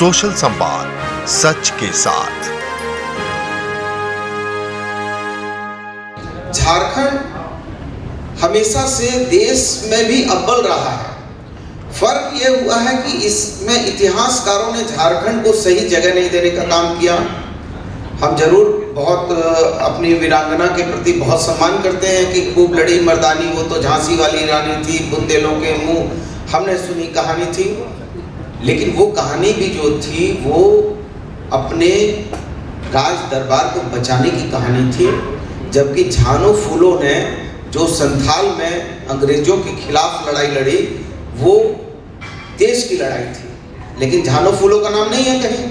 Social संवाद सच के साथ। झारखंड हमेशा से देश में भी अव्वल रहा है। फर्क ये हुआ है कि इसमें इतिहासकारों ने झारखंड को सही जगह नहीं देने का काम किया। हम जरूर बहुत अपनी वीरांगना के प्रति बहुत सम्मान करते हैं कि खूब लड़ी मर्दानी, वो तो झांसी वाली रानी थी, बुंदेलों के मुंह हमने सुनी कहानी थी। लेकिन वो कहानी भी जो थी वो अपने राज दरबार को बचाने की कहानी थी, जबकि झानो फूलों ने जो संथाल में अंग्रेजों के खिलाफ लड़ाई लड़ी वो देश की लड़ाई थी। लेकिन झानो फूलों का नाम नहीं है कहीं,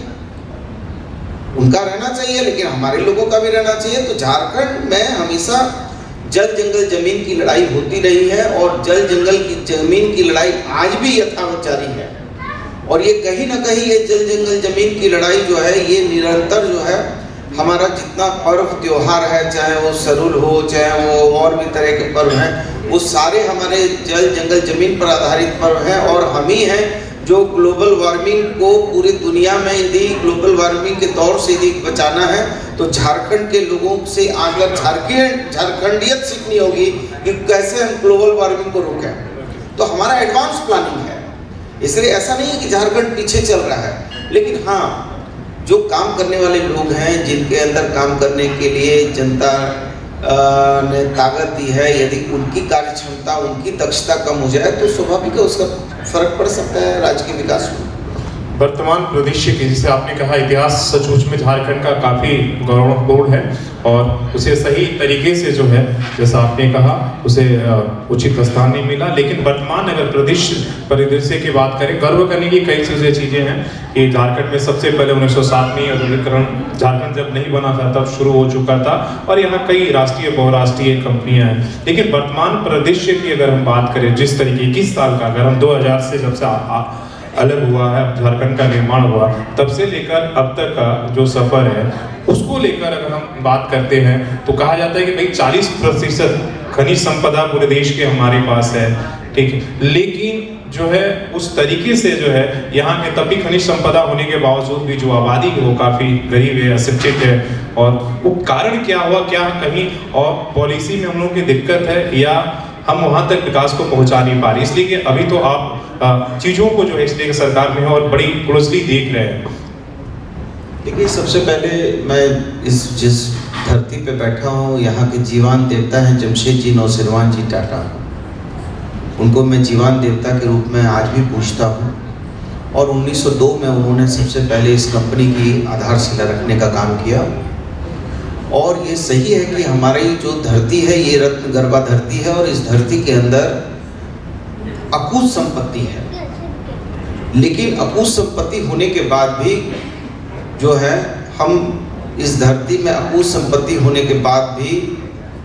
उनका रहना चाहिए लेकिन हमारे लोगों का भी रहना चाहिए। तो झारखंड में हमेशा जल जंगल जमीन की लड़ाई होती रही है और जल जंगल की जमीन की लड़ाई आज भी यथावत जारी है। और ये कहीं ना कहीं ये जल जंगल जमीन की लड़ाई जो है ये निरंतर जो है हमारा जितना पर्व त्योहार है, चाहे वो सरुल हो चाहे वो और भी तरह के पर्व हैं, वो सारे हमारे जल जंगल जमीन पर आधारित पर्व हैं। और हम ही हैं जो ग्लोबल वार्मिंग को पूरी दुनिया में यदि ग्लोबल वार्मिंग के दौर से यदि बचाना है तो झारखंड के लोगों से अगर झारखंडियत सीखनी होगी कि कैसे हम ग्लोबल वार्मिंग को रोकें। तो हमारा एडवांस प्लानिंग है, इसलिए ऐसा नहीं है कि झारखंड पीछे चल रहा है। लेकिन हाँ, जो काम करने वाले लोग हैं जिनके अंदर काम करने के लिए जनता ने ताकत दी है, यदि उनकी कार्य क्षमता उनकी दक्षता कम हो जाए तो स्वाभाविक है उसका फर्क पड़ सकता है राज्य के विकास में। वर्तमान परिदृश्य की, जिसे आपने कहा इतिहास सचमुच में झारखंड का काफ़ी गौरवपूर्ण है और उसे सही तरीके से जो है जैसा आपने कहा उसे उचित स्थान नहीं मिला। लेकिन वर्तमान अगर परिदृश्य की बात करें, गर्व करने की कई चीज़ें हैं कि झारखंड में सबसे पहले 1907 में आधुनिकीकरण झारखंड जब नहीं बना था तब शुरू हो चुका था और यहाँ कई राष्ट्रीय बहुराष्ट्रीय कंपनियाँ हैं। लेकिन वर्तमान परिदृश्य की अगर हम बात करें, जिस तरीके 21 साल का, अगर हम 2000 से जब से अलग हुआ है, झारखंड का निर्माण हुआ, तब से लेकर अब तक का जो सफर है उसको लेकर अगर हम बात करते हैं तो कहा जाता है कि भाई 40% खनिज संपदा पूरे देश के हमारे पास है, ठीक है। लेकिन जो है उस तरीके से जो है यहाँ के तब भी खनिज संपदा होने के बावजूद भी जो आबादी है वो काफ़ी गरीब है, अशिक्षित है। और वो कारण क्या हुआ, क्या कहीं और पॉलिसी में हम लोगों की दिक्कत है या हम वहाँ तक विकास को पहुँचा नहीं पा रहे, इसलिए कि अभी तो आप चीज़ों को जो है इसलिए सरकार में और बड़ी क्लोजली देख रहे हैं। देखिए, सबसे पहले मैं जिस धरती पे बैठा हूँ यहाँ के जीवान देवता हैं जमशेद जी नौसिरवान जी टाटा, उनको मैं जीवान देवता के रूप में आज भी पूछता हूँ। और 1902 में उन्होंने सबसे पहले इस कंपनी की आधारशिला रखने का काम किया। और ये सही है कि हमारी जो धरती है ये रत्न गर्भा धरती है और इस धरती के अंदर अकूत संपत्ति है। लेकिन अकूत संपत्ति होने के बाद भी जो है हम इस धरती में अकूत संपत्ति होने के बाद भी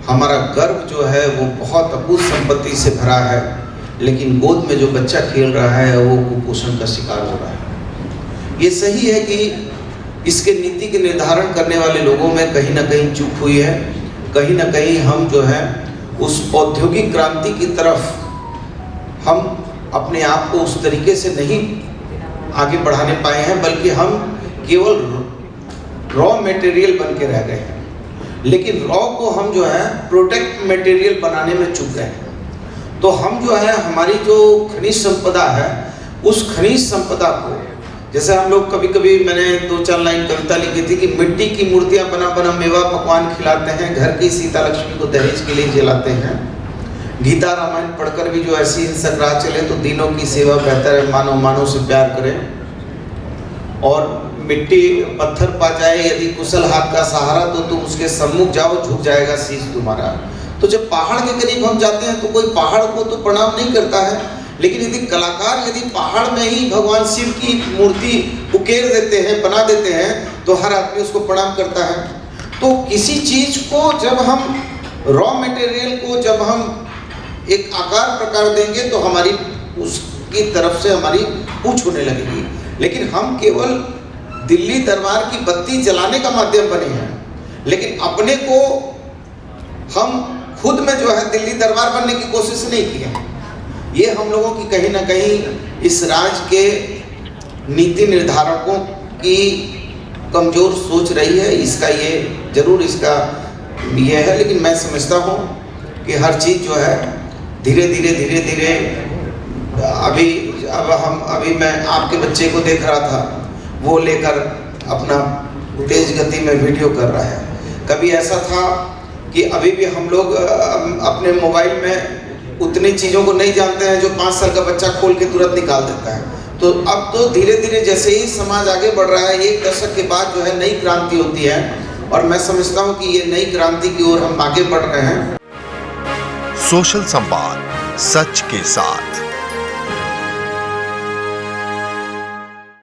हमारा गर्भ जो है वो बहुत अकूत संपत्ति से भरा है। लेकिन गोद में जो बच्चा खेल रहा है वो कुपोषण का शिकार हो रहा है। ये सही है कि इसके नीति के निर्धारण करने वाले लोगों में कहीं ना कहीं चूक हुई है। कहीं ना कहीं हम जो है उस औद्योगिक क्रांति की तरफ हम अपने आप को उस तरीके से नहीं आगे बढ़ाने पाए हैं, बल्कि हम केवल रॉ मटेरियल बन के रह गए हैं। लेकिन रॉ को हम जो है प्रोडक्ट मटेरियल बनाने में चूक गए हैं। तो हम जो है हमारी जो खनिज संपदा है उस खनिज संपदा को, जैसे हम लोग कभी कभी, मैंने 2-4 लाइन कविता लिखी थी कि मिट्टी की मूर्तियां बना बना मेवा पकवान खिलाते हैं, घर की सीता लक्ष्मी को दहेज के लिए जलाते हैं। गीता रामायण पढ़कर भी जो ऐसी हिंसक राह चले तो दीनों की सेवा बेहतर है, मानव मानव से प्यार करें। और मिट्टी पत्थर पा जाए यदि कुशल हाथ का सहारा तो तुम उसके सम्मुख जाओ, झुक जाएगा शीश तुम्हारा। तो जब पहाड़ के करीब हम जाते हैं तो कोई पहाड़ को तो प्रणाम नहीं करता है, लेकिन यदि कलाकार यदि पहाड़ में ही भगवान शिव की मूर्ति उकेर देते हैं, बना देते हैं, तो हर आदमी उसको प्रणाम करता है। तो किसी चीज को जब हम रॉ मटेरियल को जब हम एक आकार प्रकार देंगे तो हमारी उसकी तरफ से हमारी पूछ होने लगेगी। लेकिन हम केवल दिल्ली दरबार की बत्ती जलाने का माध्यम बने हैं, लेकिन अपने को हम खुद में जो है दिल्ली दरबार बनने की कोशिश नहीं की है। ये हम लोगों की कहीं ना कहीं इस राज्य के नीति निर्धारकों की कमज़ोर सोच रही है, इसका ये जरूर इसका ये है। लेकिन मैं समझता हूँ कि हर चीज़ जो है धीरे धीरे अभी मैं आपके बच्चे को देख रहा था, वो लेकर अपना तेज गति में वीडियो कर रहा है। कभी ऐसा था कि अभी भी हम लोग अपने मोबाइल में उतनी चीज़ों को नहीं जानते हैं जो 5 साल का बच्चा खोल के तुरंत निकाल देता है। तो अब तो धीरे धीरे जैसे ही समाज आगे बढ़ रहा है, 1 दशक के बाद जो है नई क्रांति होती है, और मैं समझता हूँ कि ये नई क्रांति की ओर हम आगे बढ़ रहे हैं। सोशल संवाद, सच के साथ।